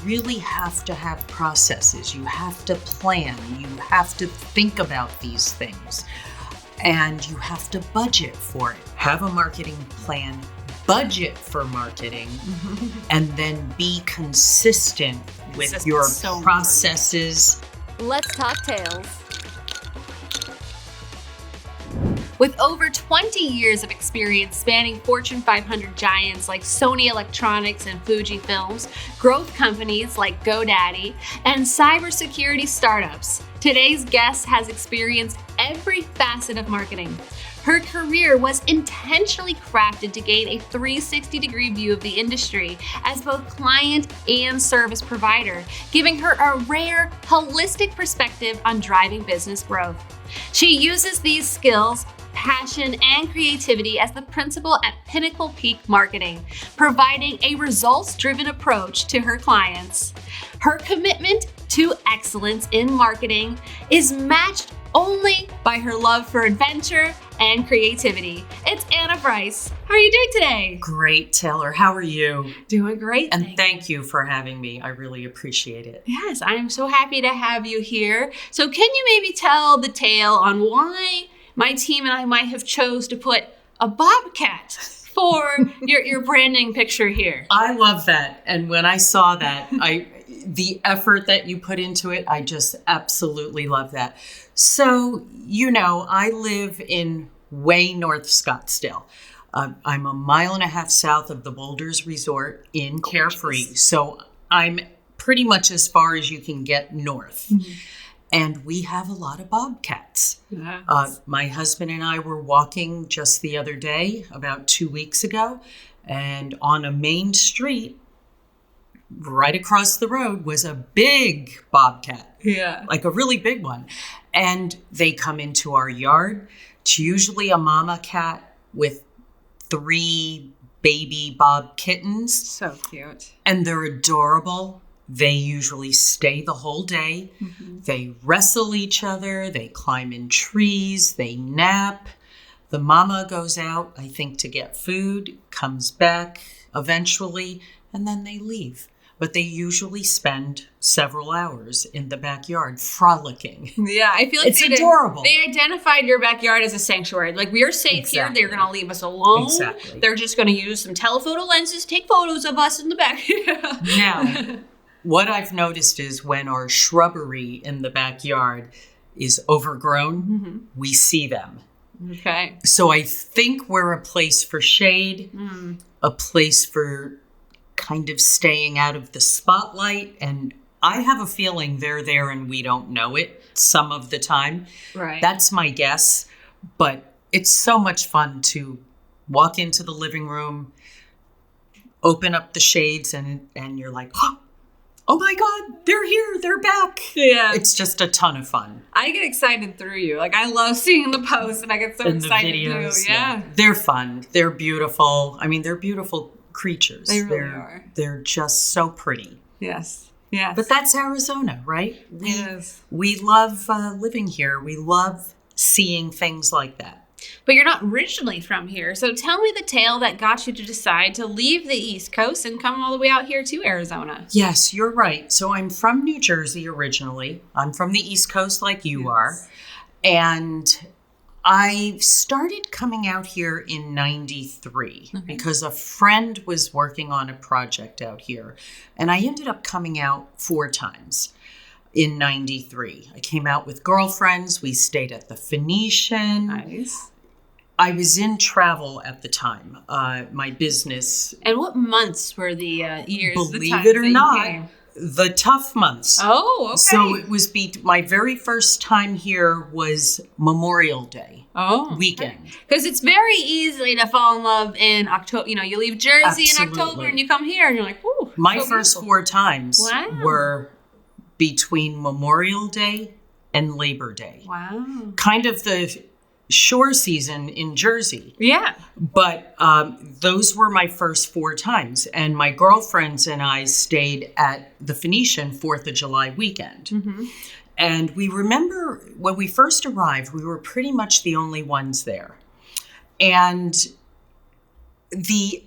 really have to have processes. You have to plan. You have to think about these things. And you have to budget for it. Have a marketing plan, budget for marketing, and then be consistent with your processes. Let's talk tails. With over 20 years of experience spanning Fortune 500 giants like Sony Electronics and Fujifilm, growth companies like GoDaddy, and cybersecurity startups, today's guest has experienced every facet of marketing. Her career was intentionally crafted to gain a 360-degree view of the industry as both client and service provider, giving her a rare, holistic perspective on driving business growth. She uses these skills, passion, and creativity as the principal at Pinnacle Peak Marketing, providing a results-driven approach to her clients. Her commitment to excellence in marketing is matched only by her love for adventure and creativity. It's Anna Brice. How are you doing today? Great, Taylor. How are you? Doing great. And thank you for having me. I really appreciate it. Yes, I'm so happy to have you here. So can you maybe tell the tale on why my team and I might have chose to put a bobcat for your branding picture here? I love that. And when I saw that, the effort that you put into it, I just absolutely love that. So, I live in way North Scottsdale. I'm a mile and a half south of the Boulders Resort in Carefree. So I'm pretty much as far as you can get north. Mm-hmm. And we have a lot of bobcats. Yes. My husband and I were walking just the other day, about 2 weeks ago, and on a main street, right across the road was a big bobcat. Yeah. Like a really big one. And they come into our yard. It's usually a mama cat with 3 baby bob kittens. So cute. And they're adorable. They usually stay the whole day. Mm-hmm. They wrestle each other. They climb in trees. They nap. The mama goes out, I think, to get food, comes back eventually, and then they leave. But they usually spend several hours in the backyard frolicking. Yeah, I feel like it's adorable. They identified your backyard as a sanctuary. Like, we are safe here. They're going to leave us alone. Exactly. They're just going to use some telephoto lenses, take photos of us in the back. Now, what I've noticed is when our shrubbery in the backyard is overgrown, we see them. Okay. So I think we're a place for shade, a place for kind of staying out of the spotlight. And I have a feeling they're there and we don't know it some of the time. Right. That's my guess. But it's so much fun to walk into the living room, open up the shades, and you're like, oh my God, they're here. They're back. Yeah. It's just a ton of fun. I get excited through you. Like, I love seeing the posts and I get so excited the videos, too. Yeah. They're fun. They're beautiful. I mean, they're beautiful creatures. They really are. They're just so pretty. Yes. Yes. But that's Arizona, right? Yes. We love living here. We love seeing things like that. But you're not originally from here. So tell me the tale that got you to decide to leave the East Coast and come all the way out here to Arizona. Yes, you're right. So I'm from New Jersey originally. I'm from the East Coast like you are. And I started coming out here in 93 because a friend was working on a project out here. And I ended up coming out 4 times in 93. I came out with girlfriends. We stayed at the Phoenician. Nice. I was in travel at the time, my business. And what months were the years? Believe it or not, the tough months. Oh, okay. So it was my very first time here was Memorial Day weekend. Because it's very easy to fall in love in October. You leave Jersey in October and you come here and you're like, ooh. My first 4 times were between Memorial Day and Labor Day. Wow. Kind of the shore season in Jersey. Yeah. But those were my first 4 times. And my girlfriends and I stayed at the Phoenician 4th of July weekend. Mm-hmm. And we remember when we first arrived, we were pretty much the only ones there. And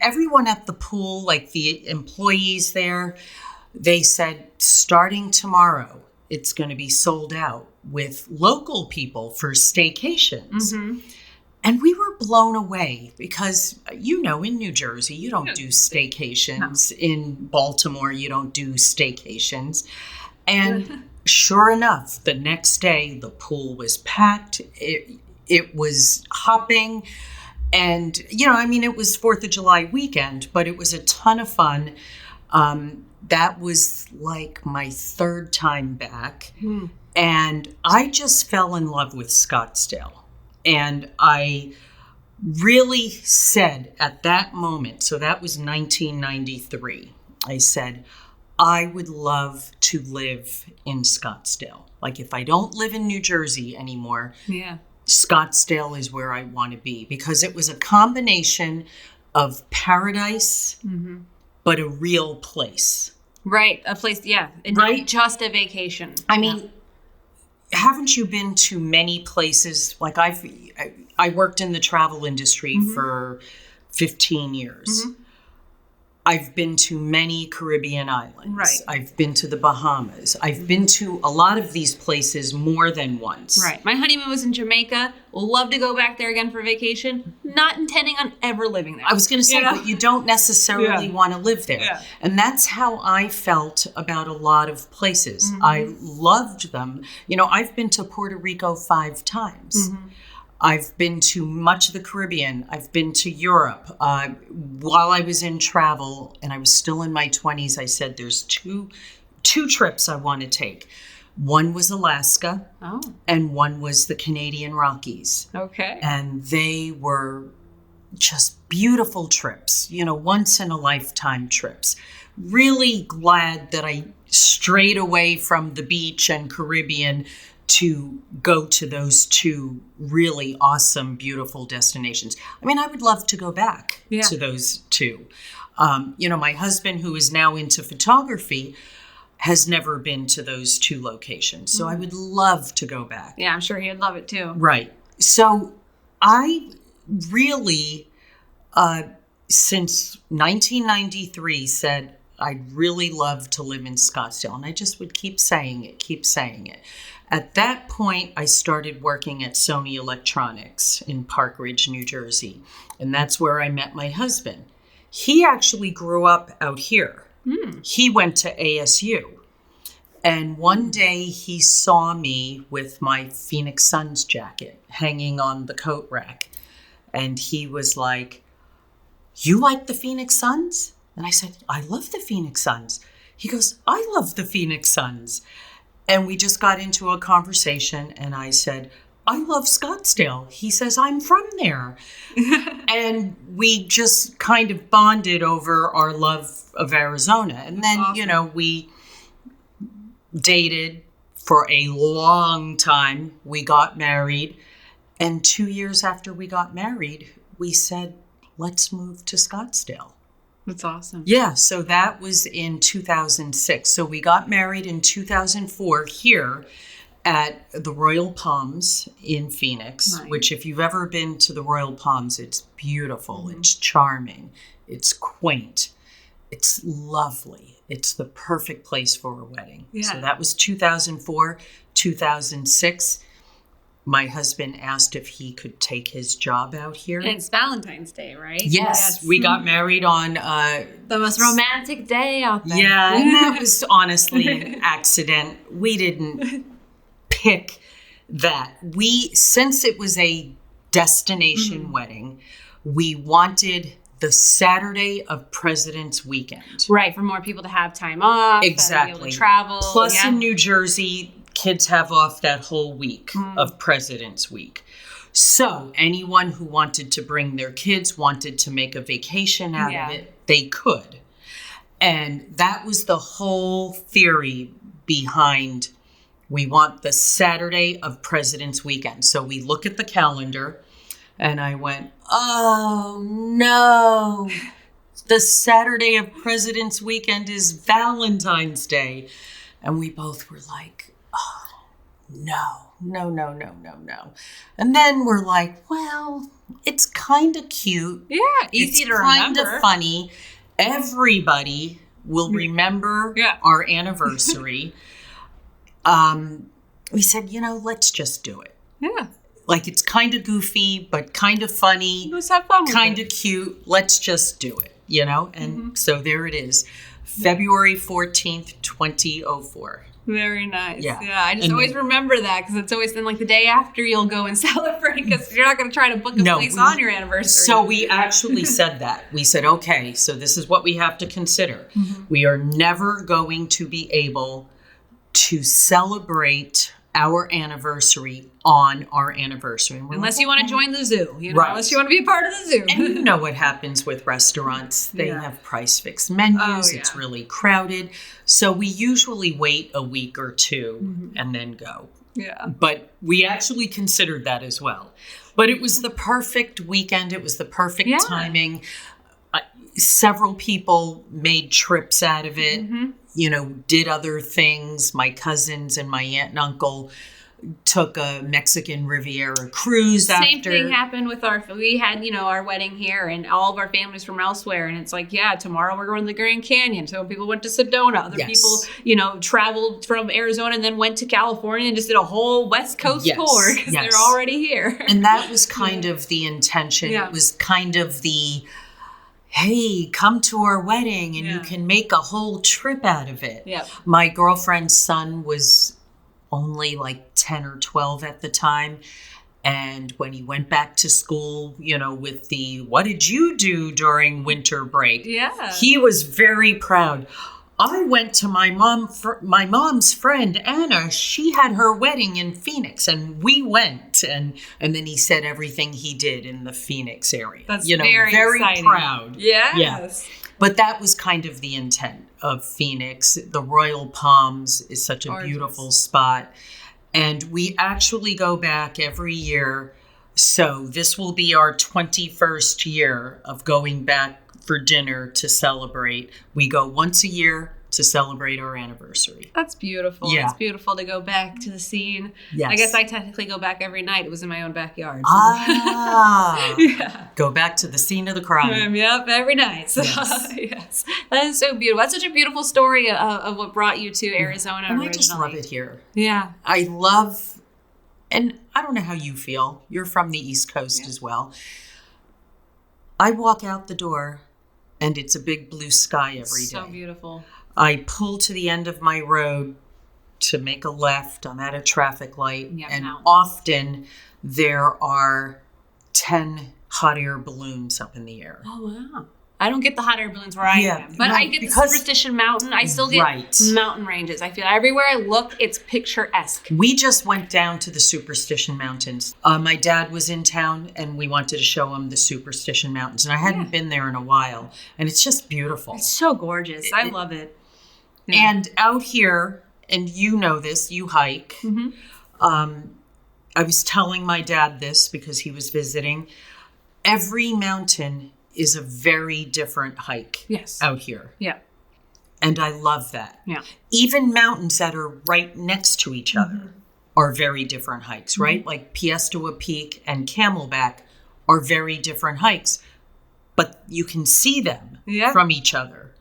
everyone at the pool, like the employees there, They said, starting tomorrow, it's going to be sold out with local people for staycations. Mm-hmm. And we were blown away because, in New Jersey, you don't do staycations. No. In Baltimore, you don't do staycations. And sure enough, the next day, the pool was packed. It was hopping. And, it was 4th of July weekend, but it was a ton of fun. That was like my 3rd time back. Mm. And I just fell in love with Scottsdale. And I really said at that moment, so that was 1993, I said, I would love to live in Scottsdale. Like if I don't live in New Jersey anymore, Scottsdale is where I want to be, because it was a combination of paradise, but a real place. Right. A place, and not just a vacation. I mean, haven't you been to many places? Like I worked in the travel industry for 15 years. I've been to many Caribbean islands. Right. I've been to the Bahamas. I've been to a lot of these places more than once. Right. My honeymoon was in Jamaica. Love to go back there again for vacation. Not intending on ever living there. I was going to say, but you don't necessarily want to live there. Yeah. And that's how I felt about a lot of places. I loved them. I've been to Puerto Rico 5 times. I've been to much of the Caribbean. I've been to Europe. While I was in travel and I was still in my 20s, I said there's two trips I want to take. One was Alaska, and one was the Canadian Rockies. Okay. And they were just beautiful trips, once in a lifetime trips. Really glad that I strayed away from the beach and Caribbean to go to those 2 really awesome, beautiful destinations. I mean, I would love to go back to those 2. My husband, who is now into photography, has never been to those 2 locations. So I would love to go back. Yeah, I'm sure he would love it too. Right. So I really, since 1993, said I'd really love to live in Scottsdale. And I just would keep saying it. At that point, I started working at Sony Electronics in Park Ridge, New Jersey. And that's where I met my husband. He actually grew up out here. He went to ASU. And one day he saw me with my Phoenix Suns jacket hanging on the coat rack. And he was like, "You like the Phoenix Suns?" And I said, "I love the Phoenix Suns." He goes, "I love the Phoenix Suns." And we just got into a conversation, and I said, "I love Scottsdale." He says, "I'm from there." And we just kind of bonded over our love of Arizona. And then, awesome. We dated for a long time. We got married. And 2 years after we got married, we said, let's move to Scottsdale. That's awesome. Yeah, so that was in 2006. So we got married in 2004 here at the Royal Palms in Phoenix, right. Which if you've ever been to the Royal Palms, it's beautiful, It's charming, it's quaint, it's lovely. It's the perfect place for a wedding. Yeah. So that was 2004, 2006. My husband asked if he could take his job out here. And it's Valentine's Day, right? Yes. We got married on... the most romantic day out there. Yeah, and that was honestly an accident. We didn't pick that. Since it was a destination wedding, we wanted the Saturday of President's Weekend. Right, for more people to have time off. Exactly. And be able to travel. Plus in New Jersey... kids have off that whole week of President's Week. So anyone who wanted to bring their kids, wanted to make a vacation out of it, they could. And that was the whole theory behind, we want the Saturday of President's Weekend. So we look at the calendar and I went, oh no, the Saturday of President's Weekend is Valentine's Day. And we both were like, oh, no. And then we're like, well, it's kind of cute. Yeah, easy to remember. It's kind of funny. Everybody will remember our anniversary. We said, let's just do it. Yeah. Like, it's kind of goofy, but kind of funny. Let's have fun with kind of cute. Let's just do it, And so there it is. February 14th, 2004. Very nice. Yeah. I just always remember that because it's always been like the day after you'll go and celebrate because you're not going to try to book a place on your anniversary. So we actually said that. We said, okay, so this is what we have to consider. We are never going to be able to celebrate our anniversary on our anniversary. Unless you want to join the zoo, unless you want to be a part of the zoo. And you know what happens with restaurants. They have price fixed menus. It's really crowded. So we usually wait a week or two and then go. Yeah. But we actually considered that as well. But it was the perfect weekend. It was the perfect timing. Several people made trips out of it. Did other things. My cousins and my aunt and uncle took a Mexican Riviera cruise after. Same thing happened with we had, our wedding here and all of our families from elsewhere. And it's like, tomorrow we're going to the Grand Canyon. So people went to Sedona. Other people, traveled from Arizona and then went to California and just did a whole West Coast tour because they're already here. And that was kind of the intention. It was kind of the, hey, come to our wedding and you can make a whole trip out of it. My girlfriend's son was only like 10 or 12 at the time. And when he went back to school, with the, what did you do during winter break? He was very proud. I went to my mom's friend, Anna. She had her wedding in Phoenix and we went. And then he said everything he did in the Phoenix area. That's very exciting. Proud. Yes. Yeah. But that was kind of the intent of Phoenix. The Royal Palms is such a beautiful spot. And we actually go back every year. So this will be our 21st year of going back for dinner to celebrate. We go once a year to celebrate our anniversary. That's beautiful. Yeah. It's beautiful to go back to the scene. Yes. I guess I technically go back every night. It was in my own backyard. So. Go back to the scene of the crime. Yep, every night. So, yes. That is so beautiful. That's such a beautiful story of what brought you to Arizona and originally. I just love it here. Yeah. I love, and I don't know how you feel. You're from the East Coast as well. I walk out the door and it's a big blue sky every day. So beautiful. I pull to the end of my road to make a left. I'm at a traffic light. And often there are 10 hot air balloons up in the air. Oh, wow. I don't get the hot air balloons where I am. But I get the Superstition Mountain. I still get mountain ranges. I feel everywhere I look, it's picturesque. We just went down to the Superstition Mountains. My dad was in town and we wanted to show him the Superstition Mountains. And I hadn't been there in a while. And it's just beautiful. It's so gorgeous. I love it. Yeah. And out here, and you know this, you hike. I was telling my dad this because he was visiting. Every mountain is a very different hike out here. Yeah. And I love that. Yeah. Even mountains that are right next to each other are very different hikes, right? Like Piestewa Peak and Camelback are very different hikes, but you can see them from each other.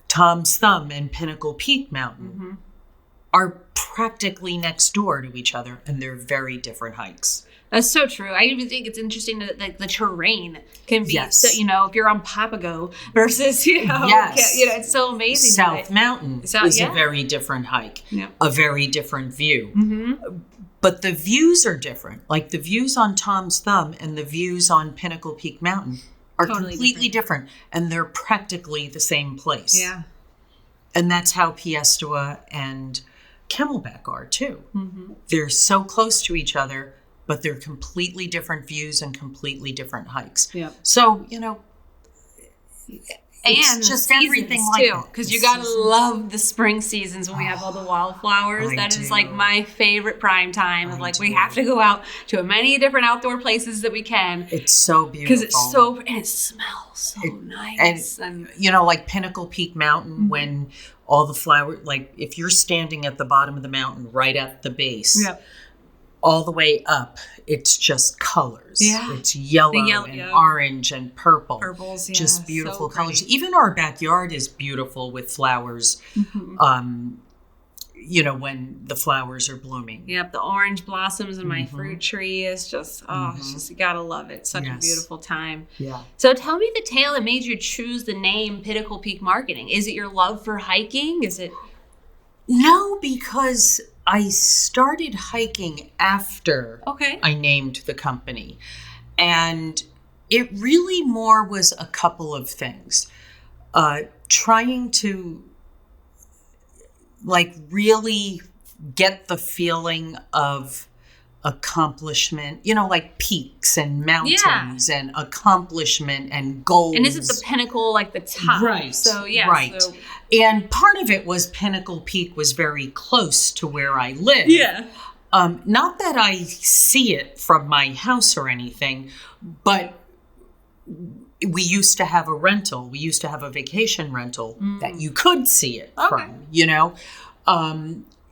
Tom's Thumb and Pinnacle Peak Mountain are practically next door to each other, and they're very different hikes. That's so true. I even think it's interesting that the terrain can be, so, if you're on Papago versus, it's so amazing. South Mountain is a very different hike, a very different view. But the views are different. Like the views on Tom's Thumb and the views on Pinnacle Peak Mountain are completely different. And they're practically the same place. Yeah. And that's how Piestewa and Camelback are too. They're so close to each other, but they're completely different views and completely different hikes. Yep. So, it's and just everything like too, because you gotta love the spring seasons when we have all the wildflowers. That is like my favorite prime time of we have to go out to as many different outdoor places that we can. It's so beautiful because it's so, and it smells so nice. And like Pinnacle Peak Mountain, when all the flowers, like if you're standing at the bottom of the mountain right at the base, all the way up, it's just colors. Yeah. It's yellow and orange and purple. Purples, yeah. Just beautiful So colors. pretty. Even our backyard is beautiful with flowers, when the flowers are blooming. Yep, the orange blossoms in my fruit tree is just, it's just, you gotta love it. Such a beautiful time. Yeah. So tell me the tale that made you choose the name Pinnacle Peak Marketing. Is it your love for hiking? Is it? No, because I started hiking after I named the company. And it really more was a couple of things. Trying to really get the feeling of accomplishment, like peaks and mountains and accomplishment and goals. And isn't the pinnacle like the top? Right. So, yeah. Right. So. And part of it was Pinnacle Peak was very close to where I live. Yeah. Not that I see it from my house or anything, but we used to have a rental. We used to have a vacation rental that you could see it from,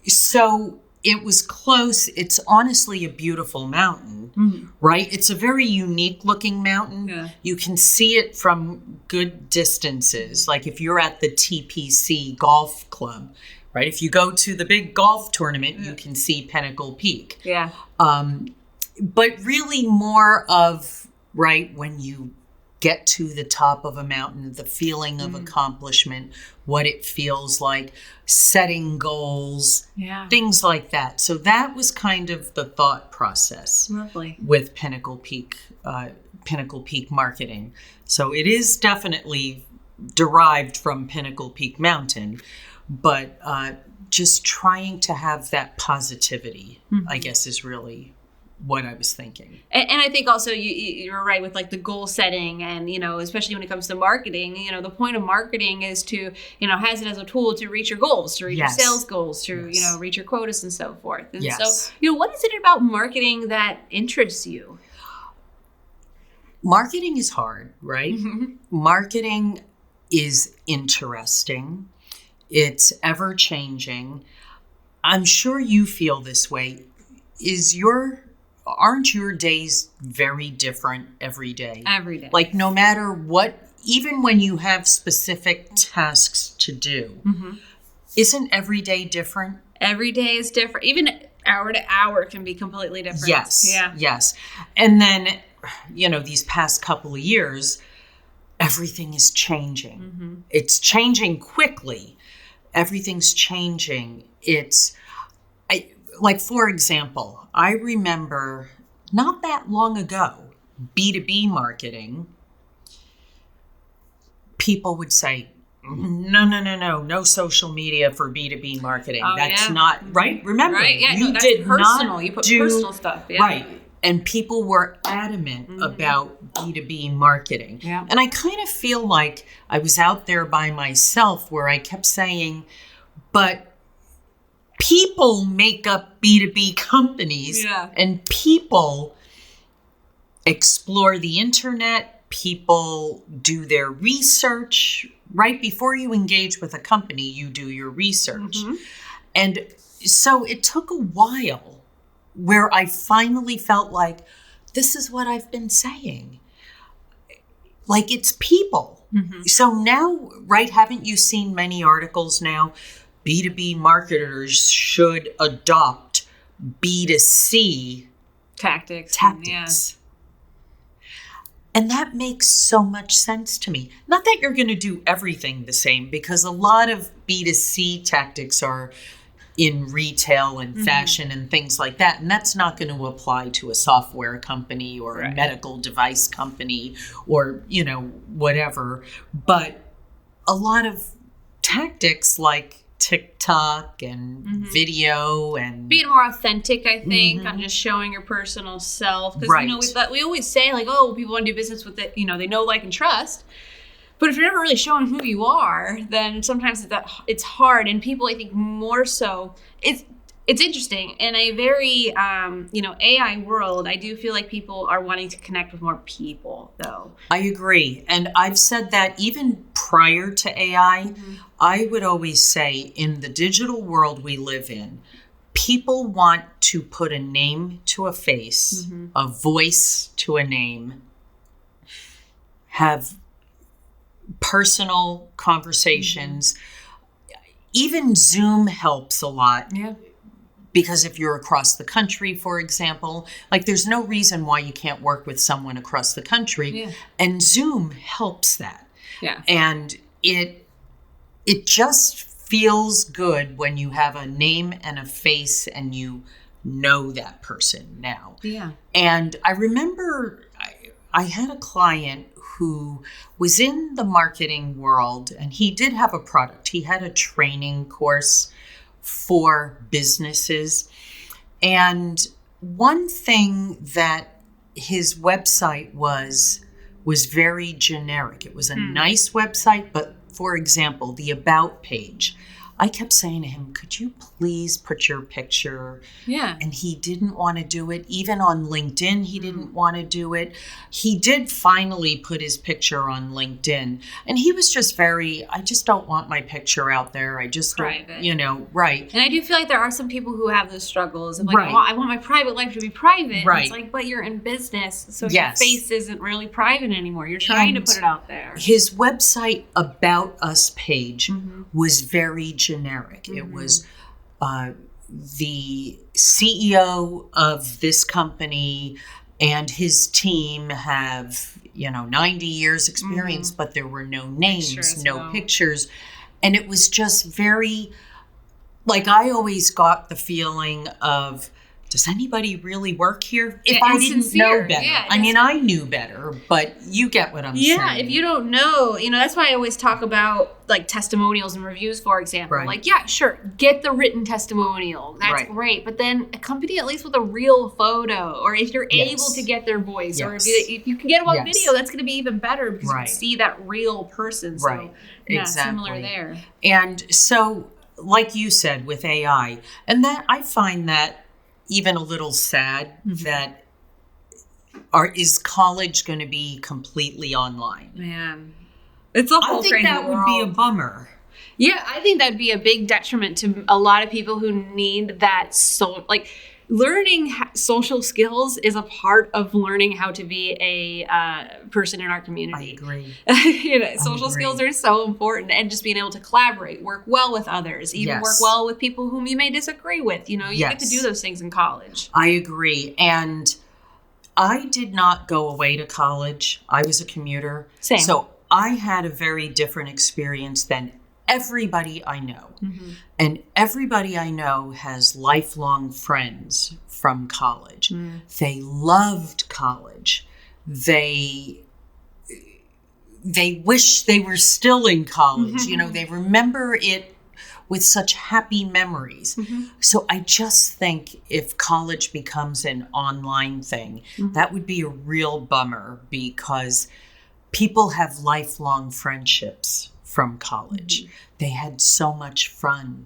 So it was close. It's honestly a beautiful mountain, right? It's a very unique looking mountain. Yeah. You can see it from good distances. Like if you're at the TPC golf club, right? If you go to the big golf tournament, you can see Pinnacle Peak. Yeah. But really more of, when you get to the top of a mountain, the feeling of accomplishment, what it feels like, setting goals, things like that. So that was kind of the thought process. Lovely. With Pinnacle Peak Marketing. So it is definitely derived from Pinnacle Peak Mountain, but just trying to have that positivity, I guess, is really what I was thinking. And I think also you're right with the goal setting and, especially when it comes to marketing, the point of marketing is to, has it as a tool to reach your goals, to reach your sales goals, to, reach your quotas and so forth. And so, what is it about marketing that interests you? Marketing is hard, right? Marketing is interesting. It's ever changing. I'm sure you feel this way. Aren't your days very different every day? Every day. No matter what, even when you have specific tasks to do, isn't every day different? Every day is different. Even hour to hour can be completely different. Yes. Yeah. Yes. And then, these past couple of years, everything is changing. It's changing quickly. Everything's changing. For example, I remember not that long ago, B2B marketing, people would say, no social media for B2B marketing. That's not, right? Remember, that's personal. You put personal stuff. Yeah. Right. And people were adamant about B2B marketing. Yeah. And I kind of feel like I was out there by myself where I kept saying, but people make up B2B companies and people explore the internet. People do their research. Right before you engage with a company, you do your research. And so it took a while where I finally felt like, this is what I've been saying. It's people. So now, haven't you seen many articles now? B2B marketers should adopt B2C tactics. And that makes so much sense to me. Not that you're going to do everything the same, because a lot of B2C tactics are in retail and fashion and things like that. And that's not going to apply to a software company or a medical device company or, whatever. But a lot of tactics like TikTok and video and being more authentic, I think, on just showing your personal self. Because we always say people want to do business with it. They know, like, and trust. But if you're never really showing who you are, then sometimes it's hard. And people, I think, more so, it's interesting. In a very, AI world, I do feel like people are wanting to connect with more people, though. I agree. And I've said that even prior to AI, I would always say in the digital world we live in, people want to put a name to a face, a voice to a name, have personal conversations. Even Zoom helps a lot. Yeah. Because if you're across the country, for example, like there's no reason why you can't work with someone across the country. Yeah. And Zoom helps that. Yeah. And it just feels good when you have a name and a face and you know that person now. Yeah. And I remember I had a client who was in the marketing world, and he did have a product. He had a training course for businesses. And one thing that his website was very generic. It was a nice website, but for example, the About page, I kept saying to him, could you please put your picture? Yeah. And he didn't want to do it. Even on LinkedIn, he didn't want to do it. He did finally put his picture on LinkedIn. And he was just I just don't want my picture out there. I just Private. don't, right. And I do feel like there are some people who have those struggles of like, Right. well, I want my private life to be private. Right. And it's like, but you're in business, so Yes. your face isn't really private anymore. You're trying to put it out there. His website About Us page was very generic. It was the CEO of this company and his team have, 90 years experience, but there were no names, Pictures, no pictures. And it was just very, like, I always got the feeling of, does anybody really work here? If I didn't know better. Yeah, I mean, I knew better, but you get what I'm saying. Yeah, if you don't know, that's why I always talk about like testimonials and reviews, for example. Right. Like, yeah, sure, get the written testimonial. That's Right. great. But then accompany at least with a real photo, or if you're Yes. able to get their voice, or Yes. if you can get them on Yes. video, that's going to be even better because you Right. can see that real person. So, Right. yeah, Exactly. similar there. And so, like you said, with AI, and that I find that even a little sad that is college going to be completely online? Man, it's a whole I think crazy that would be a world. bummer. Yeah, I think that'd be a big detriment to a lot of people who need that. Learning social skills is a part of learning how to be a person in our I community. agree. Social agree. skills are so important, and just being able to collaborate, work well with others, even Yes. work well with people whom you may disagree with. You get to Yes. do those things in college. I agree. And I did not go away to college. I was a commuter. Same. So I had a very different experience than everybody I know. And everybody I know has lifelong friends from college. They loved college. They wish they were still in college. They remember it with such happy memories. So I just think if college becomes an online thing, that would be a real bummer because people have lifelong friendships from college. They had so much fun,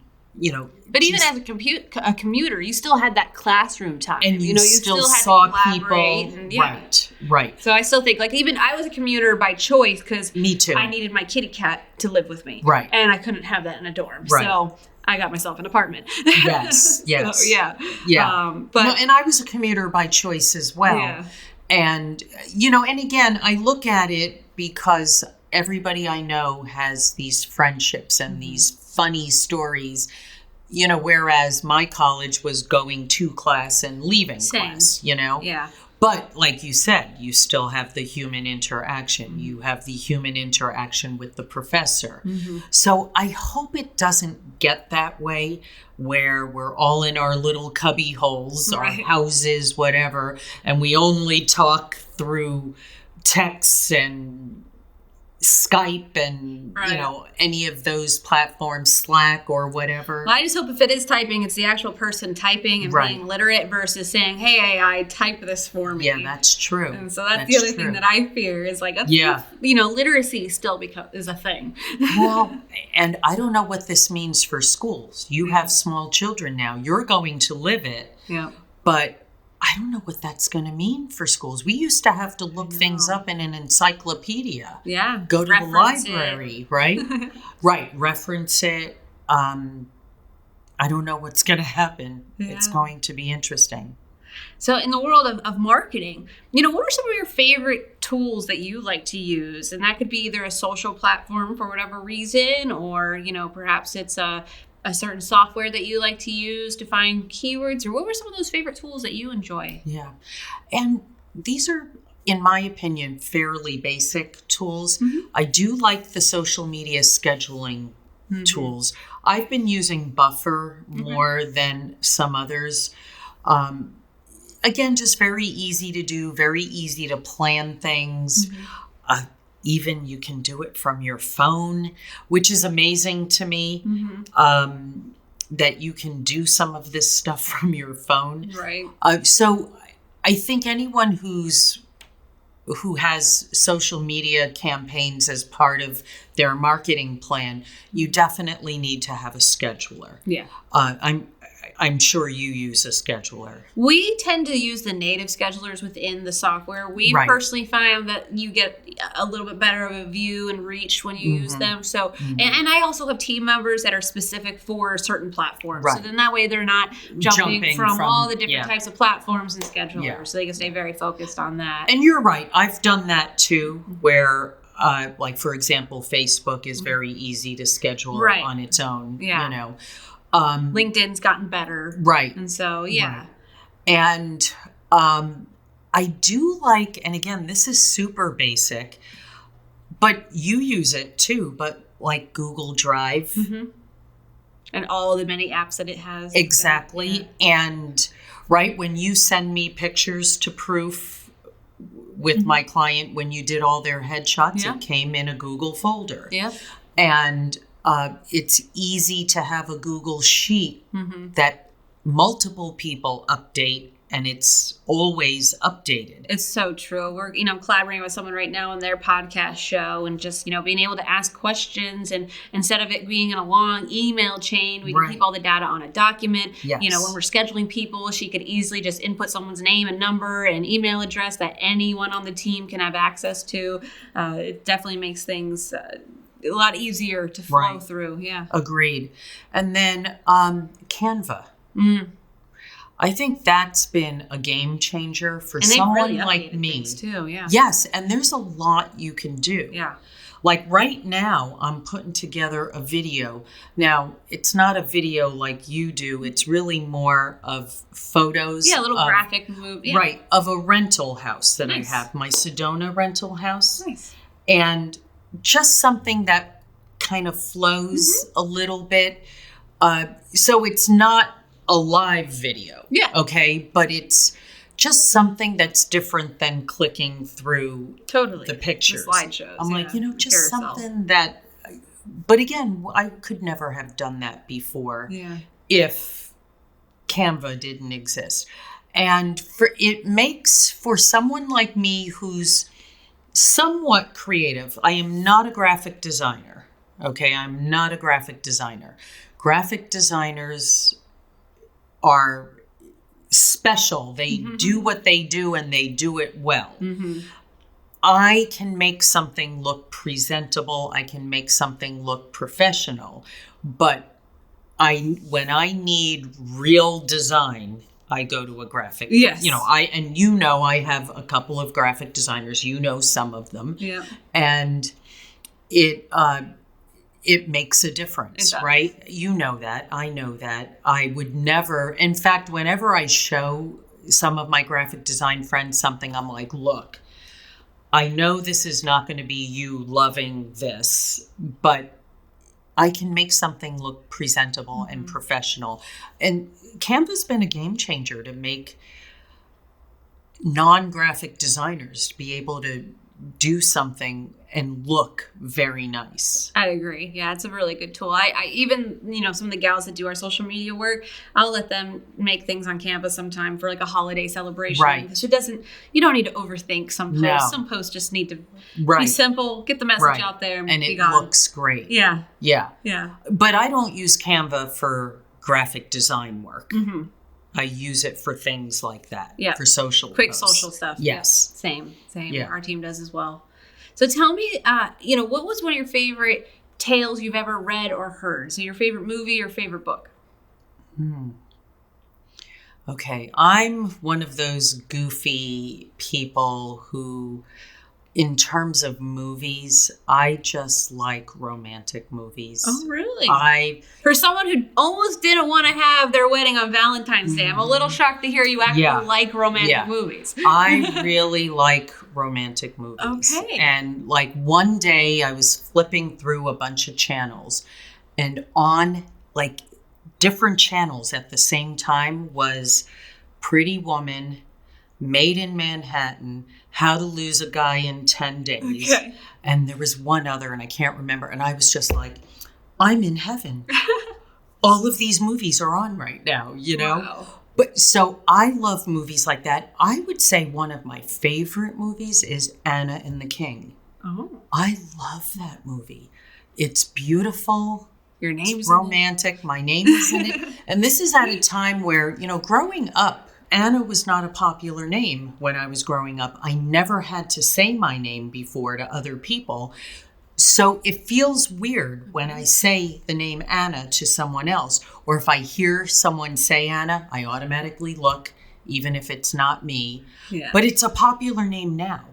But even as a commuter, you still had that classroom time. and you still had saw to collaborate. people. And, yeah. Right. So I still think, even I was a commuter by choice because Me too. I needed my kitty cat to live with me. Right. And I couldn't have that in a dorm. Right. So I got myself an apartment. Yes. Yes. So, yeah. Yeah. But No, and I was a commuter by choice as well. Yeah. And, and again, I look at it because everybody I know has these friendships and these funny stories, whereas my college was going to class and leaving class, Yeah. But like you said, you still have the human interaction. You have the human interaction with the professor. So I hope it doesn't get that way where we're all in our little cubby holes, our Right. houses, whatever, and we only talk through texts and Skype and, Right. any of those platforms, Slack or whatever. Well, I just hope if it is typing, it's the actual person typing and Right. being literate versus saying, hey, AI, type this for me. Yeah, that's true. And so that's the other thing that I fear is literacy still is a thing. Well, and I don't know what this means for schools. You have small children now. You're going to live it. Yeah. But I don't know what that's going to mean for schools. We used to have to look things up in an encyclopedia. Yeah. Go to Reference the library, right? Right. Reference it. I I don't know what's going to happen. Yeah. It's going to be interesting. So in the world of marketing, what are some of your favorite tools that you like to use? And that could be either a social platform for whatever reason, or, perhaps it's a certain software that you like to use to find keywords, or what were some of those favorite tools that you enjoy? Yeah. And these are, in my opinion, fairly basic tools. Mm-hmm. I do like the social media scheduling tools. I've been using Buffer more than some others. Again, just very easy to do, very easy to plan things. Even you can do it from your phone, which is amazing to me, that you can do some of this stuff from your phone. Right. So I think anyone who has social media campaigns as part of their marketing plan, you definitely need to have a scheduler. Yeah. I'm sure you use a scheduler. We tend to use the native schedulers within the software. We personally find that you get a little bit better of a view and reach when you use them. So, and I also have team members that are specific for certain platforms. Right. So then that way they're not jumping from all the different types of platforms and schedulers. Yeah. So they can stay very focused on that. And you're right. I've done that too, where like, for example, Facebook is very easy to schedule on its own, LinkedIn's gotten better. Right. And so, yeah. Right. And I do like, and again, this is super basic, but you use it too, but like Google Drive. And all the many apps that it has. Exactly. And when you send me pictures to proof with my client, when you did all their headshots, it came in a Google folder. Yeah. And it's easy to have a Google sheet that multiple people update, and it's always updated. It's so true. We're, collaborating with someone right now on their podcast show, and just, being able to ask questions, and instead of it being in a long email chain, we can keep all the data on a document. Yes. When we're scheduling people, she could easily just input someone's name and number and email address that anyone on the team can have access to. It definitely makes things a lot easier to flow through. Yeah. Agreed. And then Canva. I think that's been a game changer for someone like me. Too, yeah. Yes, and there's a lot you can do. Yeah. Like right now, I'm putting together a video. Now, it's not a video like you do. It's really more of photos. Yeah, a little graphic move. Yeah. Right, of a rental house that I have, my Sedona rental house. Nice. And just something that kind of flows a little bit. So it's not a live video. Yeah. Okay. But it's just something that's different than clicking through the pictures. The slideshows. I'm like, just something that, but again, I could never have done that before if Canva didn't exist. And it makes, for someone like me who's somewhat creative, I am not a graphic designer. Okay. I'm not a graphic designer. Graphic designers are special. They do what they do, and they do it well. I can make something look presentable. I can make something look professional. But when I need real design, I go to a graphic. Yes. I have a couple of graphic designers. Some of them. Yeah. And it makes a difference, right? You know that. I know that. I would never, in fact, whenever I show some of my graphic design friends something, I'm like, look, I know this is not going to be you loving this, but I can make something look presentable and professional. And Canva's been a game changer to make non-graphic designers be able to do something and look very nice. I agree. Yeah, it's a really good tool. I even, some of the gals that do our social media work, I'll let them make things on Canva sometime for like a holiday celebration. Right. Because you don't need to overthink some posts. No. Some posts just need to be simple, get the message out there, and be gone. It looks great. Yeah. Yeah. Yeah. But I don't use Canva for graphic design work. I use it for things like that. Yeah. For quick posts. Social stuff. Yes. Same. Yeah. Our team does as well. So tell me, what was one of your favorite tales you've ever read or heard? So your favorite movie or favorite book? Okay, I'm one of those goofy people who, in terms of movies, I just like romantic movies. Oh, really? For someone who almost didn't want to have their wedding on Valentine's Day, I'm a little shocked to hear you actually like romantic movies. I really like romantic movies. Okay. And like one day I was flipping through a bunch of channels, and on like different channels at the same time was Pretty Woman, Made in Manhattan, How to Lose a Guy in 10 Days. Okay. And there was one other, and I can't remember. And I was just like, I'm in heaven. All of these movies are on right now, you know? Wow. But so I love movies like that. I would say one of my favorite movies is Anna and the King. Oh. I love that movie. It's beautiful. Your name's romantic. My name is in it. And this is at a time where, you know, growing up, Anna was not a popular name when I was growing up. I never had to say my name before to other people. So it feels weird when I say the name Anna to someone else, or if I hear someone say Anna, I automatically look, even if it's not me. Yeah. But it's a popular name now.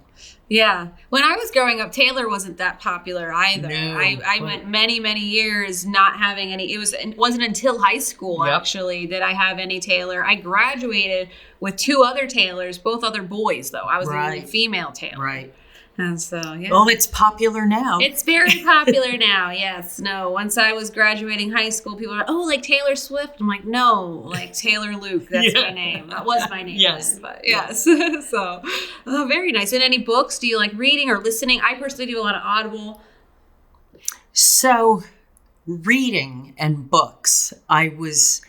Yeah. When I was growing up, Taylor wasn't that popular either. No. I went many, many years not having any. It wasn't until high school, actually, that I have any Taylor. I graduated with two other Taylors, both other boys, though. I was the only female Taylor. Right. And so, yeah. Well, it's popular now. It's very popular now, yes. No, once I was graduating high school, people were, oh, like Taylor Swift? I'm like, no, like Taylor Luke, that's my name. That was my name. Yes. Then, but yes. So, very nice. And any books? Do you like reading or listening? I personally do a lot of Audible. So, reading and books, I was...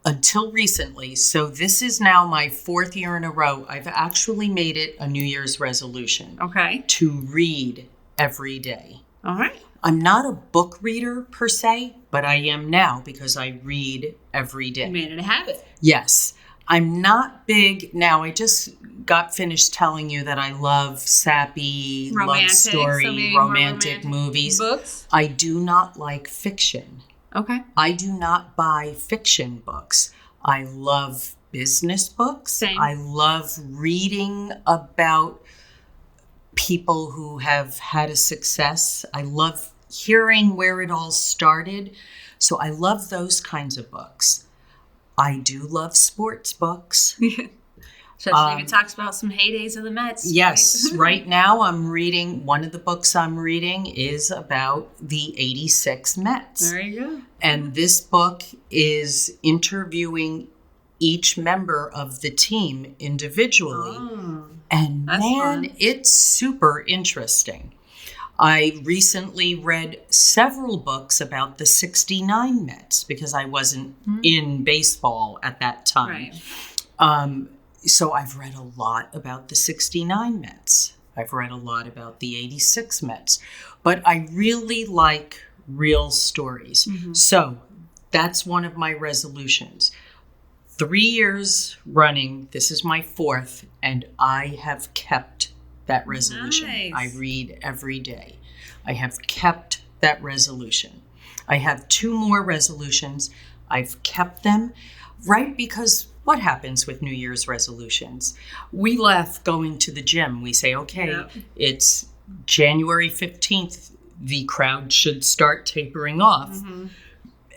Until recently, so this is now my 4th year in a row, I've actually made it a New Year's resolution. Okay. To read every day. All right. I'm not a book reader per se, but I am now because I read every day. You made it a habit. Yes. I'm not big, now I just got finished telling you that I love sappy, love story, romantic movies. Books? I do not like fiction. Okay. I do not buy fiction books. I love business books. Same. I love reading about people who have had a success. I love hearing where it all started. So I love those kinds of books. I do love sports books. Especially if it talks about some heydays of the Mets. Yes. Right now I'm reading, one of the books I'm reading is about the 86 Mets. There you go. And this book is interviewing each member of the team individually. Oh, and man, fun. It's super interesting. I recently read several books about the 69 Mets because I wasn't in baseball at that time. Right. So I've read a lot about the 69 Mets. I've read a lot about the 86 Mets. But I really like real stories. Mm-hmm. So that's one of my resolutions. 3 years running, this is my 4th, and I have kept that resolution. Nice. I read every day. I have kept that resolution. I have 2 more resolutions. I've kept them, right? Because what happens with New Year's resolutions? We left going to the gym. We say, okay, It's January 15th. The crowd should start tapering off. Mm-hmm.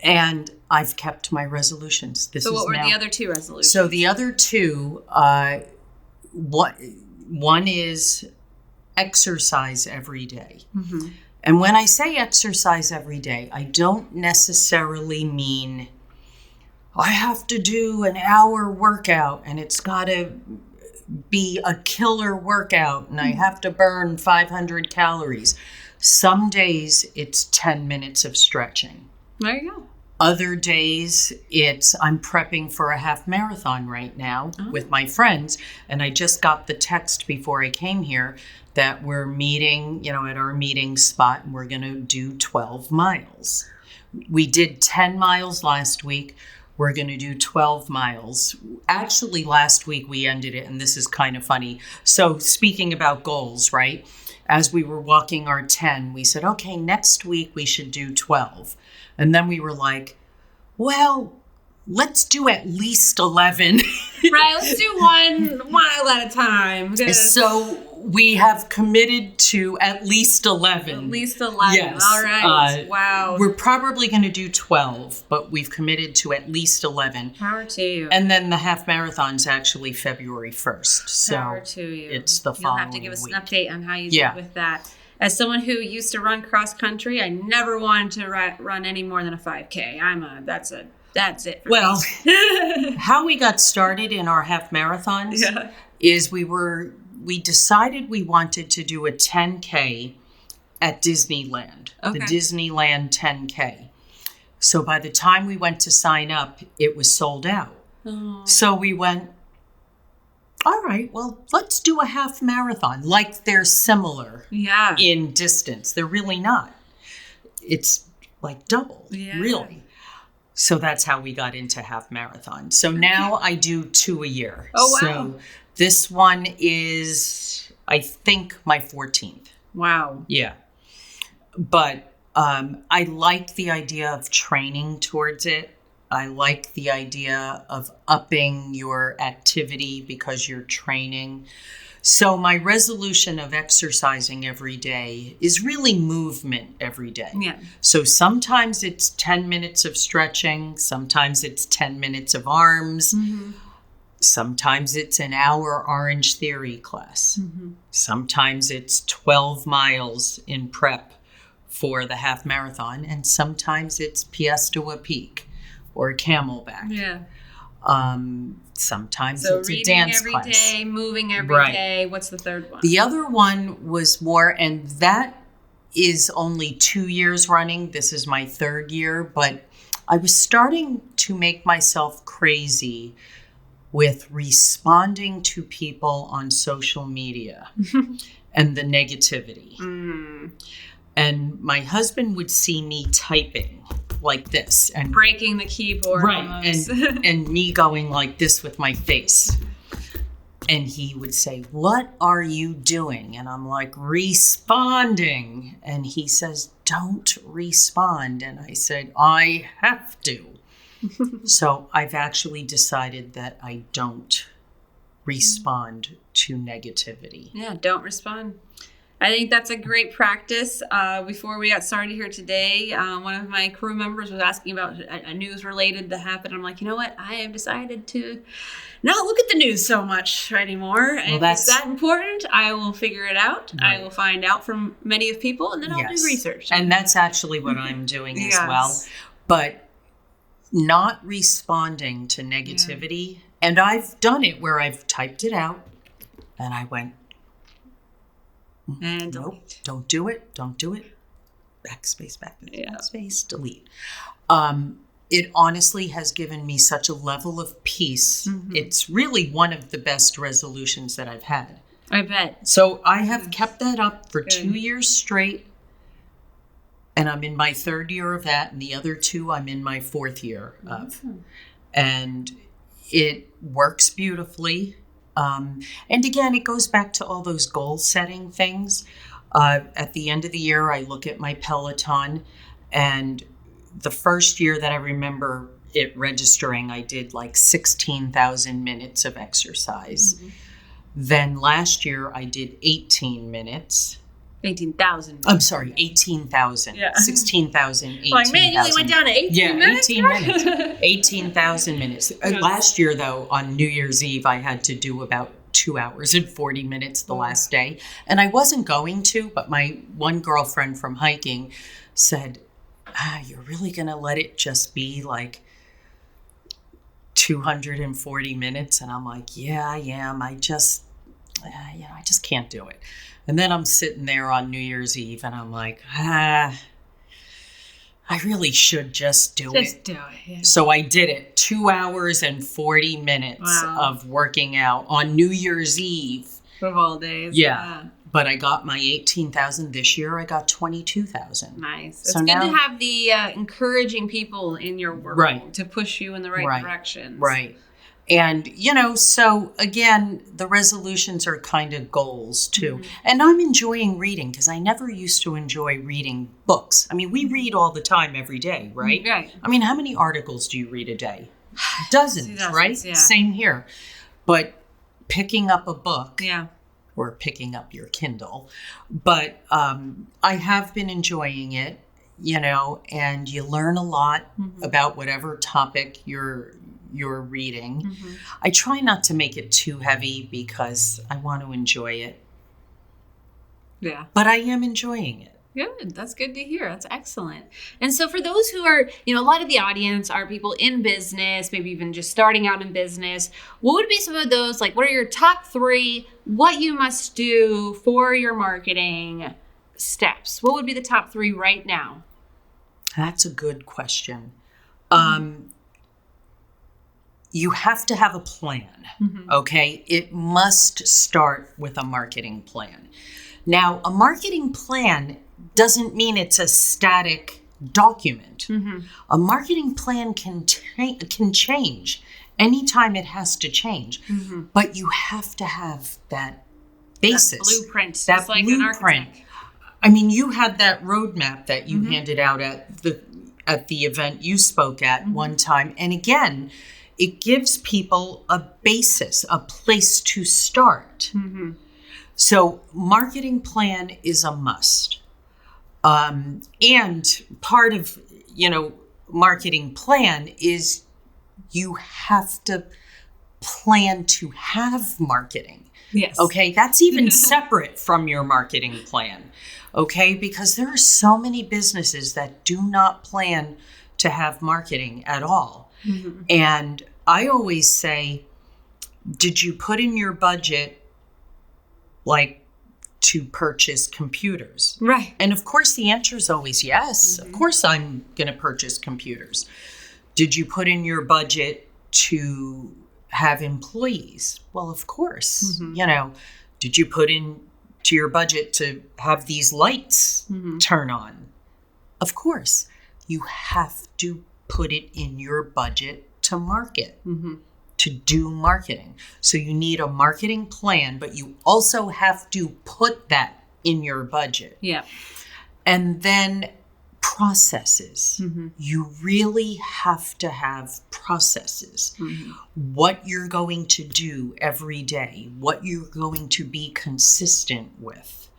And I've kept my resolutions. So what were the other 2 resolutions? So the other 2, one is exercise every day. Mm-hmm. And when I say exercise every day, I don't necessarily mean I have to do an hour workout and it's got to be a killer workout and I have to burn 500 calories. Some days it's 10 minutes of stretching. There you go. Other days I'm prepping for a half marathon right now with my friends. And I just got the text before I came here that we're meeting, at our meeting spot and we're going to do 12 miles. We did 10 miles last week. We're going to do 12 miles. Actually, last week we ended it, and this is kind of funny. So speaking about goals, right? As we were walking our 10, we said, okay, next week we should do 12. And then we were like, well, let's do at least 11. Right, let's do one mile at a time. So we have committed to at least 11. At least 11. Yes. All right. Wow. We're probably going to do 12, but we've committed to at least 11. Power to you. And then the half marathon's actually February 1st. So Power to you. It's the following week. You'll have to give us an update on how you did with that. As someone who used to run cross country, I never wanted to run any more than a 5K. That's it for me. How we got started in our half marathons is we decided we wanted to do a 10K at Disneyland, the Disneyland 10K. So by the time we went to sign up, it was sold out. Oh. So we went, all right, well, let's do a half marathon. Like they're similar in distance. They're really not. It's like double, really. So that's how we got into half marathon. So now I do 2 a year. Oh, wow. So this one is, I think, my 14th. Wow. Yeah. But I like the idea of training towards it. I like the idea of upping your activity because you're training. So my resolution of exercising every day is really movement every day. Yeah. So sometimes it's 10 minutes of stretching. Sometimes it's 10 minutes of arms. Mm-hmm. Sometimes it's an hour Orange Theory class. Mm-hmm. Sometimes it's 12 miles in prep for the half marathon. And sometimes it's Piesta Peak or Camelback. Yeah. Sometimes it's a dance class. Reading every day, moving every day. What's the third one? The other one was more, and that is only 2 years running. This is my 3rd year, but I was starting to make myself crazy with responding to people on social media and the negativity. Mm. And my husband would see me typing like this and breaking the keyboard almost. and me going like this with my face, and he would say, "What are you doing?" And I'm like, "Responding." And he says, "Don't respond." And I said, "I have to." So I've actually decided that I don't respond to negativity. Yeah, don't respond. I think that's a great practice. Before we got started here today, one of my crew members was asking about a news related that happened. I'm like, you know what? I have decided to not look at the news so much anymore. Well, if it's that important, I will figure it out. Right. I will find out from many of people, and then I'll do research. And that's actually what I'm doing as well. But not responding to negativity. And I've done it where I've typed it out, and I went, and nope, don't do it. Backspace, backspace, delete. It honestly has given me such a level of peace. Mm-hmm. It's really one of the best resolutions that I've had. I bet. So I have kept that up for 2 years straight. And I'm in my 3rd year of that. And the other 2, I'm in my 4th year of. Mm-hmm. And it works beautifully. And again, it goes back to all those goal setting things. At the end of the year, I look at my Peloton, and the first year that I remember it registering, I did like 16,000 minutes of exercise. Mm-hmm. Then last year I did 18 minutes. 18,000. I'm sorry, 18,000. Yeah. 16,000, 18,000. Like, man, you only went down to 18 minutes? 18 minutes. 18,000 minutes. Last year, though, on New Year's Eve, I had to do about 2 hours and 40 minutes the last day. And I wasn't going to, but my one girlfriend from hiking said, you're really going to let it just be like 240 minutes? And I'm like, yeah, I am. I just can't do it. And then I'm sitting there on New Year's Eve, and I'm like, I really should just do it. Just do it, yeah. So I did it. 2 hours and 40 minutes of working out on New Year's Eve. Of all days. Yeah. But I got my 18,000. This year I got 22,000. Nice. It's good to have the encouraging people in your world to push you in the right directions. Right. And, so again, the resolutions are kind of goals too. Mm-hmm. And I'm enjoying reading because I never used to enjoy reading books. I mean, we read all the time every day, right? Right. I mean, how many articles do you read a day? Dozens, right? Yeah. Same here. But picking up a book, Yeah. or picking up your Kindle, but I have been enjoying it, and you learn a lot about whatever topic you're reading. I try not to make it too heavy because I want to enjoy it. Yeah. But I am enjoying it. Good. That's good to hear. That's excellent. And so for those who are, a lot of the audience are people in business, maybe even just starting out in business. What would be some of those, what are your top 3, what you must do for your marketing steps? What would be the top 3 right now? That's a good question. You have to have a plan, okay? It must start with a marketing plan. Now, a marketing plan doesn't mean it's a static document. A marketing plan can change anytime it has to change, but you have to have that basis. That blueprint. That just like blueprint. an architect. I mean, you had that roadmap that you handed out at the event you spoke at one time. And again, it gives people a basis, a place to start. So marketing plan is a must. And part of, marketing plan is you have to plan to have marketing. Yes. Okay. That's even separate from your marketing plan. Okay. Because there are so many businesses that do not plan to have marketing at all. And I always say, did you put in your budget to purchase computers? Right. And of course, the answer is always yes. Of course, I'm going to purchase computers. Did you put in your budget to have employees? Well, of course. Did you put into your budget to have these lights turn on? Of course. You have to put it in your budget to market. To do marketing. So you need a marketing plan, but you also have to put that in your budget. Yeah. And then processes. You really have to have processes. What you're going to do every day, what you're going to be consistent with.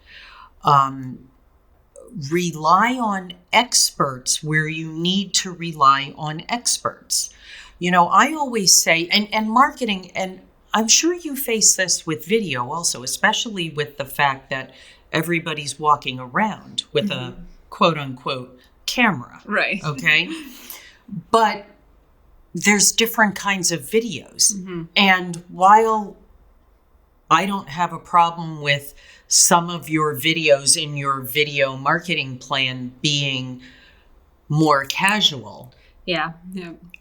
Rely on experts where you need to rely on experts. I always say, and marketing, and I'm sure you face this with video also, especially with the fact that everybody's walking around with a quote unquote camera. Right. Okay. But there's different kinds of videos. And while I don't have a problem with some of your videos in your video marketing plan being more casual, Yeah.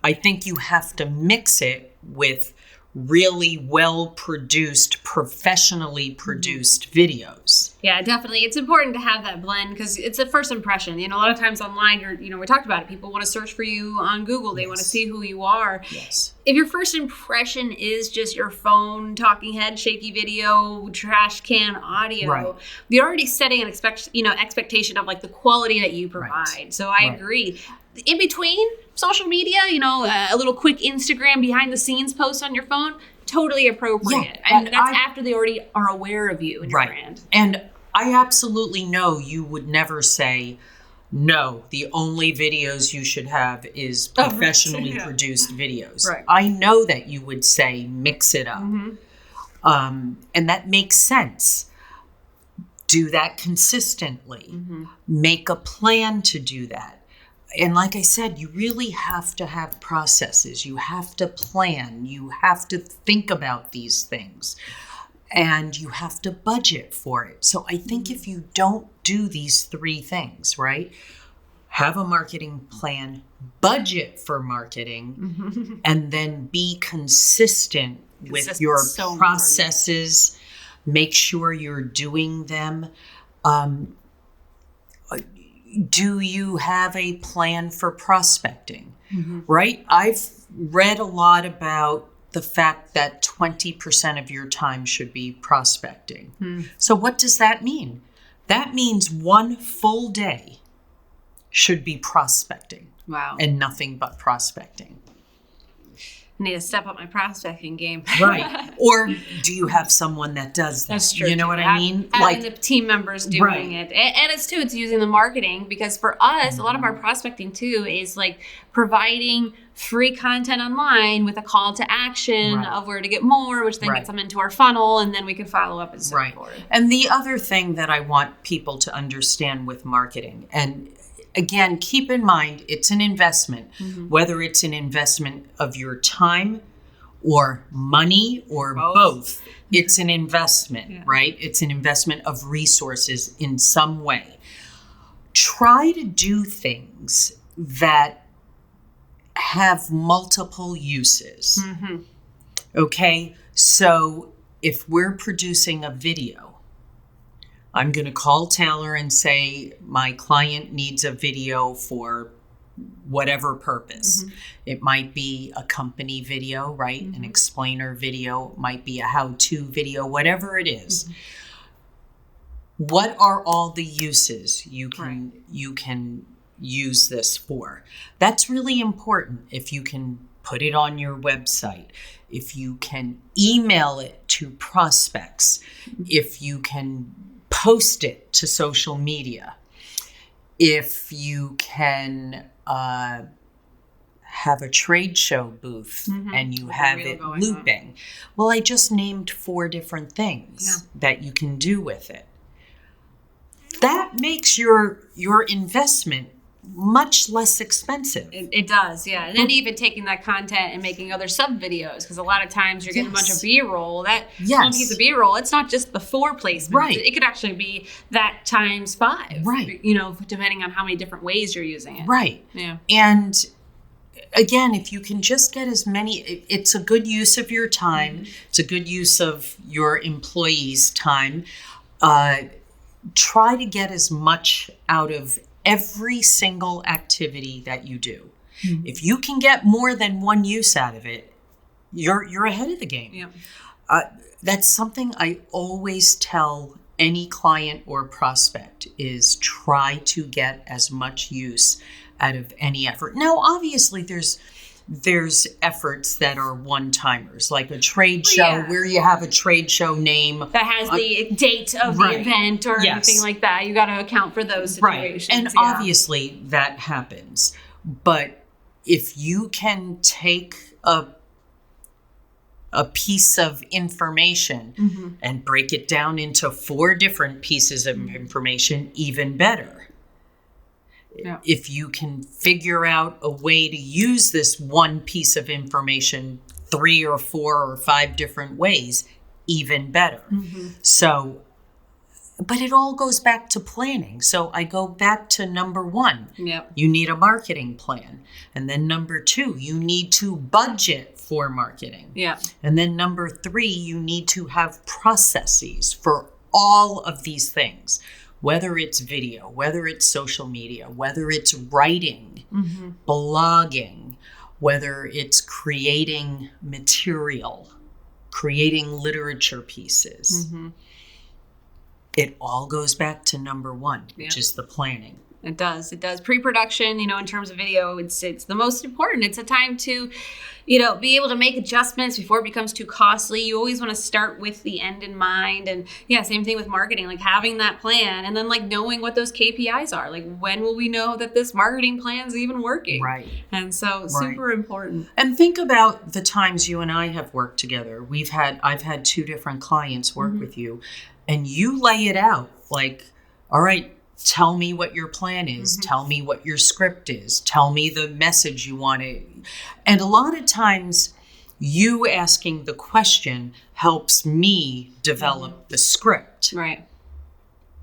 I think you have to mix it with really well-produced, professionally produced videos. Yeah, definitely. It's important to have that blend because it's a first impression. A lot of times online, we talked about it. People want to search for you on Google. They want to see who you are. Yes. If your first impression is just your phone, talking head, shaky video, trash can audio, Right. You're already setting an expectation of the quality that you provide. Right. So I agree. In between social media, a little quick Instagram behind the scenes post on your phone, totally appropriate. Yeah, and that's after they already are aware of you and your brand. And I absolutely know you would never say, no, the only videos you should have is professionally produced videos. Right. I know that you would say, mix it up. And that makes sense. Do that consistently. Make a plan to do that. And like I said, you really have to have processes. You have to plan. You have to think about these things. And you have to budget for it. So I think if you don't do these 3 things, right? Have a marketing plan, budget for marketing, and then be consistent with your processes. Make sure you're doing them. Do you have a plan for prospecting, right? I've read a lot about the fact that 20% of your time should be prospecting. So what does that mean? That means 1 full day should be prospecting. Wow. And nothing but prospecting. I need to step up my prospecting game. Right. Or do you have someone that does that? That's true. You know what I mean? Having the team members doing it. And it's using the marketing, because for us, a lot of our prospecting too is like providing free content online with a call to action of where to get more, which then gets them into our funnel, and then we can follow up and so forth. And the other thing that I want people to understand with marketing, and again, keep in mind, it's an investment, whether it's an investment of your time or money or both. It's an investment, right? It's an investment of resources in some way. Try to do things that have multiple uses. Okay, so if we're producing a video, I'm going to call Taylor and say my client needs a video for whatever purpose. It might be a company video, right? An explainer video, might be a how-to video, whatever it is. What are all the uses you can use this for? That's really important. If you can put it on your website, if you can email it to prospects, if you can post it to social media, if you can have a trade show booth and you have it looping. Well, I just named 4 different things that you can do with it. That makes your investment much less expensive. It does, yeah. And then even taking that content and making other sub videos, because a lot of times you're getting a bunch of B-roll. That one piece of B-roll, it's not just the 4 placement. It could actually be that times 5. You know, depending on how many different ways you're using it. Yeah. And again, if you can just get as many, it's a good use of your time. It's a good use of your employees' time. Try to get as much out of every single activity that you do. If you can get more than one use out of it, you're ahead of the game. That's something I always tell any client or prospect is try to get as much use out of any effort. Now, obviously, there's efforts that are one-timers, like a trade show where you have a trade show name that has the date of the event or anything like that. You got to account for those situations. And obviously that happens. But if you can take a piece of information and break it down into 4 different pieces of information, even better. If you can figure out a way to use this one piece of information 3 or 4 or 5 different ways, even better. So, but it all goes back to planning. So I go back to number 1. You need a marketing plan. And then number 2, you need to budget for marketing. And then number 3, you need to have processes for all of these things. Whether it's video, whether it's social media, whether it's writing, blogging, whether it's creating material, creating literature pieces. It all goes back to number 1, which is the planning. It does. Pre-production, you know, in terms of video, it's the most important. It's a time to, you know, be able to make adjustments before it becomes too costly. You always want to start with the end in mind. And same thing with marketing, like having that plan and then like knowing what those KPIs are. Like when will we know that this marketing plan is even working? And so super important. And think about the times you and I have worked together. I've had 2 different clients work with you, and you lay it out like, all right, tell me what your plan is. Tell me what your script is. Tell me the message you want to. And a lot of times you asking the question helps me develop the script.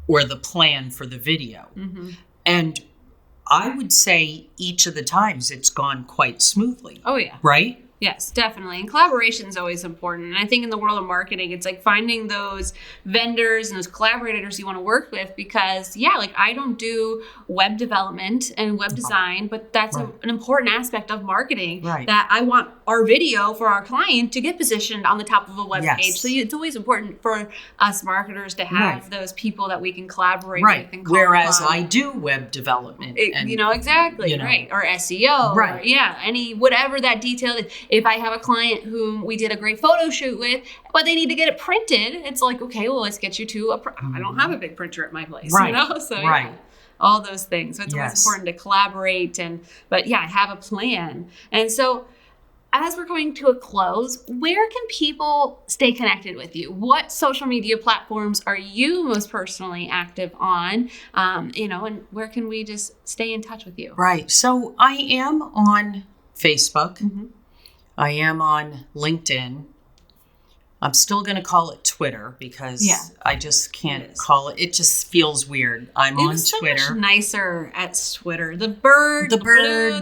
Or the plan for the video. And I would say each of the times it's gone quite smoothly. Right? Yes, definitely. And collaboration is always important. And I think in the world of marketing, it's like finding those vendors and those collaborators you want to work with because, like I don't do web development and web design, but that's an important aspect of marketing that I want our video for our client to get positioned on the top of a web page. So it's always important for us marketers to have those people that we can collaborate with. And whereas I do web development. Or SEO. Or whatever that detail is. if I have a client whom we did a great photo shoot with, but they need to get it printed, it's like, okay, well, let's get you to I don't have a big printer at my place, right. you know? So right. Yeah, all those things. So it's Yes. always important to collaborate but yeah, have a plan. And so as we're coming to a close, where can people stay connected with you? What social media platforms are you most personally active on? And where can we just stay in touch with you? Right. So I am on Facebook. Mm-hmm. I am on LinkedIn. I'm still going to call it Twitter because I just can't call it. It just feels weird. I'm on Twitter. So much nicer at Twitter. The bird,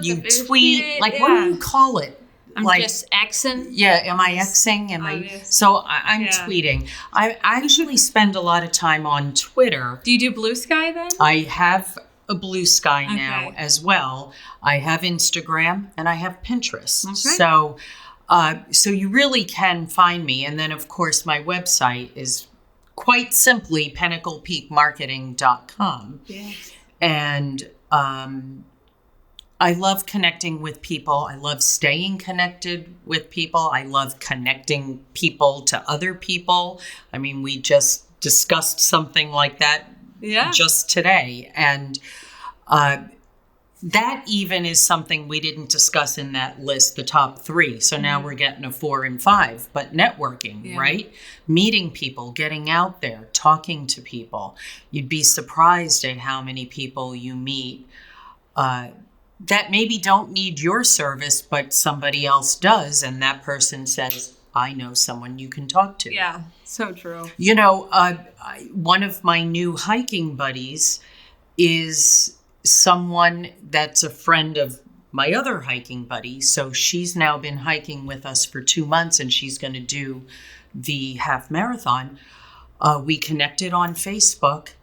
you tweet. Like, what do you call it? I'm like, just Xing. Yeah, am I Xing? I'm tweeting. I actually spend a lot of time on Twitter. Do you do Blue Sky then? I have a Blue Sky now as well. I have Instagram and I have Pinterest. Okay. So you really can find me. And then, of course, my website is quite simply pinnaclepeakmarketing.com. Yeah. And I love connecting with people. I love staying connected with people. I love connecting people to other people. I mean, we just discussed something like that just today. And that even is something we didn't discuss in that list, the top 3. So now we're getting a 4 and 5. But networking, right? Meeting people, getting out there, talking to people. You'd be surprised at how many people you meet that maybe don't need your service, but somebody else does. And that person says, I know someone you can talk to. Yeah, so true. You know, one of my new hiking buddies is someone that's a friend of my other hiking buddy. So she's now been hiking with us for 2 months and she's going to do the half marathon. We connected on Facebook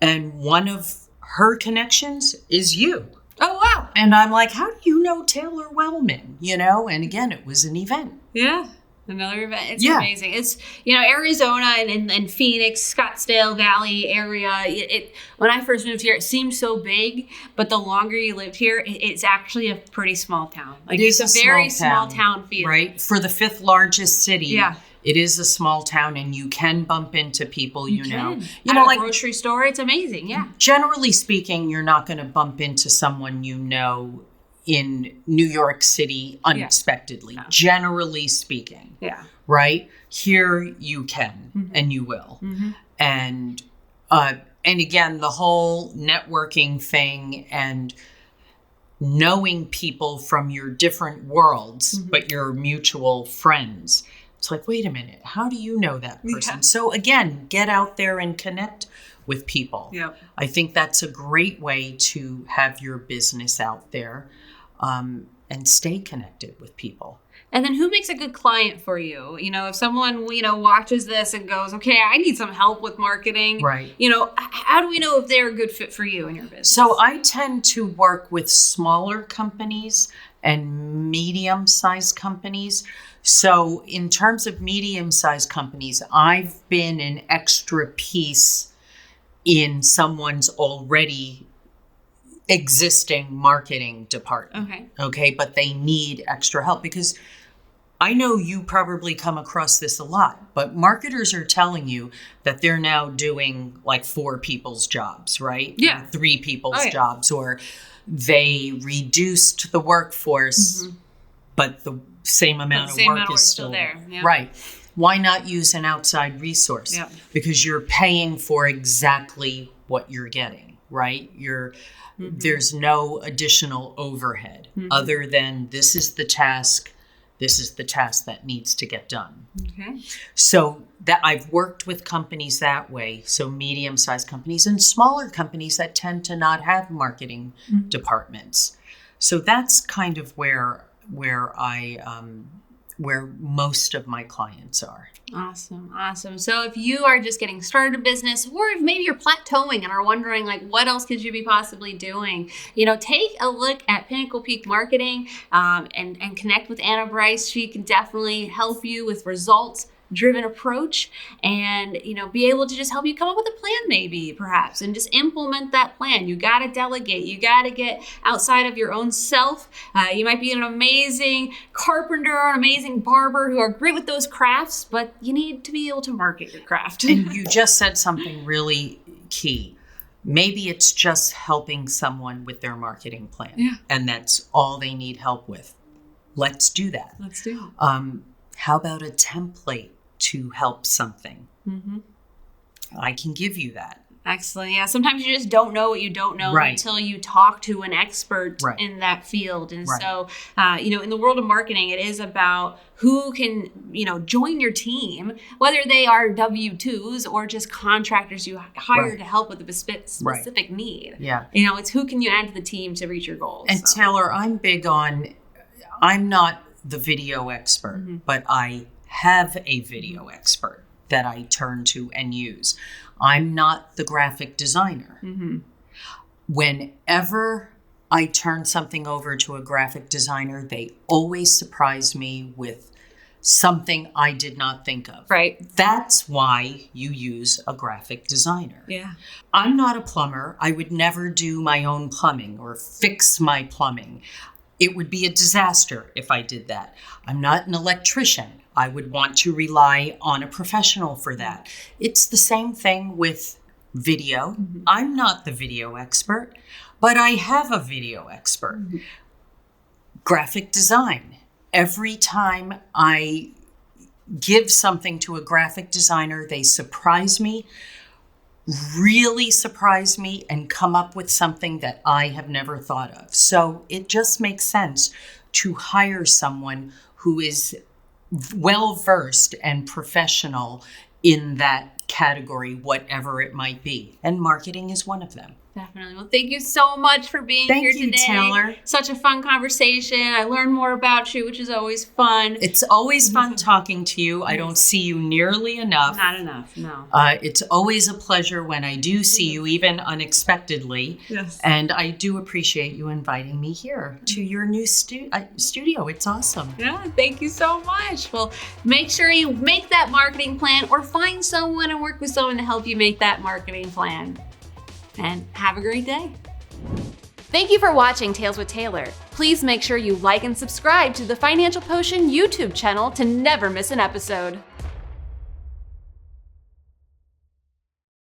and one of her connections is you. Oh, wow. And I'm like, how do you know Taylor Wellman? You know, and again, it was an event. Yeah. Another event. It's amazing. It's, Arizona and Phoenix, Scottsdale Valley area. When I first moved here, it seemed so big, but the longer you lived here, it's actually a pretty small town. Like it is a very small town feel. Right? For the 5th largest city. Yeah. It is a small town and you can bump into people you know. You know, like a grocery store, it's amazing. Yeah. Generally speaking, you're not going to bump into someone you know in New York City unexpectedly, generally speaking. Yeah. Right? Here you can and you will. Mm-hmm. And again, the whole networking thing and knowing people from your different worlds, but your mutual friends. It's like, wait a minute, how do you know that person? Yeah. So again, get out there and connect with people. Yep. I think that's a great way to have your business out there and stay connected with people. And then who makes a good client for you? If someone, watches this and goes, okay, I need some help with marketing. Right. How do we know if they're a good fit for you and your business? So I tend to work with smaller companies and medium-sized companies. So in terms of medium-sized companies, I've been an extra piece in someone's already existing marketing department. Okay, but they need extra help because I know you probably come across this a lot, but marketers are telling you that they're now doing like 4 people's jobs, right? Yeah. 3 people's jobs, or they reduced the workforce, but the same amount of work is still there. Yeah. Right. Why not use an outside resource? Yeah. Because you're paying for exactly what you're getting, right? There's no additional overhead other than this is the task that needs to get done. Okay. So that I've worked with companies that way, so medium-sized companies and smaller companies that tend to not have marketing departments. So that's kind of where most of my clients are. Awesome. So if you are just getting started in business, or if maybe you're plateauing and are wondering like, what else could you be possibly doing? Take a look at Pinnacle Peak Marketing and connect with Brice. She can definitely help you with results driven approach and, be able to just help you come up with a plan maybe perhaps and just implement that plan. You got to delegate. You got to get outside of your own self. You might be an amazing carpenter, an amazing barber who are great with those crafts, but you need to be able to market your craft. And you just said something really key. Maybe it's just helping someone with their marketing plan. Yeah. And that's all they need help with. Let's do that. Let's do it. How about a template to help something? Mm-hmm. I can give you that. Excellent. Yeah. Sometimes you just don't know what you don't know Right. until you talk to an expert Right. in that field. And Right. so, in the world of marketing, it is about who can, join your team, whether they are W-2s or just contractors you hire Right. to help with a specific need. Yeah. It's who can you add to the team to reach your goals. And Taylor, I'm big on, I'm not the video expert, Mm-hmm. but I have a video expert that I turn to and use. I'm not the graphic designer. Mm-hmm. Whenever I turn something over to a graphic designer, they always surprise me with something I did not think of. Right. That's why you use a graphic designer. Yeah. I'm not a plumber. I would never do my own plumbing or fix my plumbing. It would be a disaster if I did that. I'm not an electrician. I would want to rely on a professional for that. It's the same thing with video. Mm-hmm. I'm not the video expert, but I have a video expert. Mm-hmm. Graphic design. Every time I give something to a graphic designer, they surprise me, really surprise me, and come up with something that I have never thought of. So it just makes sense to hire someone who is well-versed and professional in that category, whatever it might be. And marketing is one of them. Definitely. Well, thank you so much for being here today. Thank you, Taylor. Such a fun conversation. I learned more about you, which is always fun. It's always fun talking to you. I don't see you nearly enough. Not enough, no. It's always a pleasure when I do see you, even unexpectedly. Yes. And I do appreciate you inviting me here to your new studio. It's awesome. Yeah, thank you so much. Well, make sure you make that marketing plan or find someone and work with someone to help you make that marketing plan. And have a great day. Thank you for watching Tales with Taylor. Please make sure you like and subscribe to the Financial Potion YouTube channel to never miss an episode.